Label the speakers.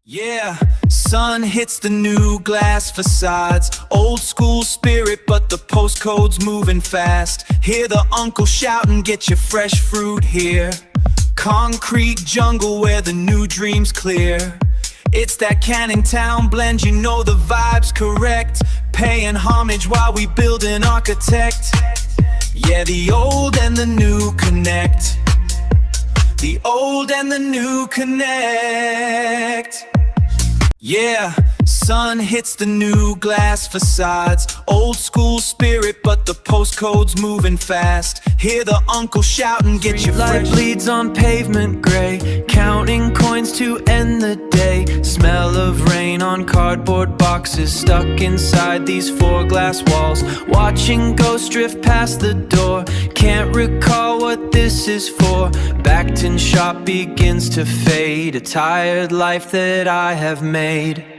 Speaker 1: Yeah, sun hits the new glass facades. Old school spirit, but the postcode's moving fast. Hear the uncle shouting, get your fresh fruit here. Concrete jungle where the new dream's clear. It's that Canning Town blend, you know the vibe's correct. Paying homage while we build an architect. Yeah, the old and the new connect. The old and the new connect. Yeah, sun hits the new glass facades. Old school spirit, but the postcode's moving fast. Hear the uncle shouting, get your
Speaker 2: light
Speaker 1: fresh.
Speaker 2: bleeds on pavement gray, counting coins to end the day. Smell of rain on cardboard boxes, stuck inside these four glass walls. Watching ghosts drift past the door, can't recall what this is for. Beckton shop begins to fade, a tired life that I have made.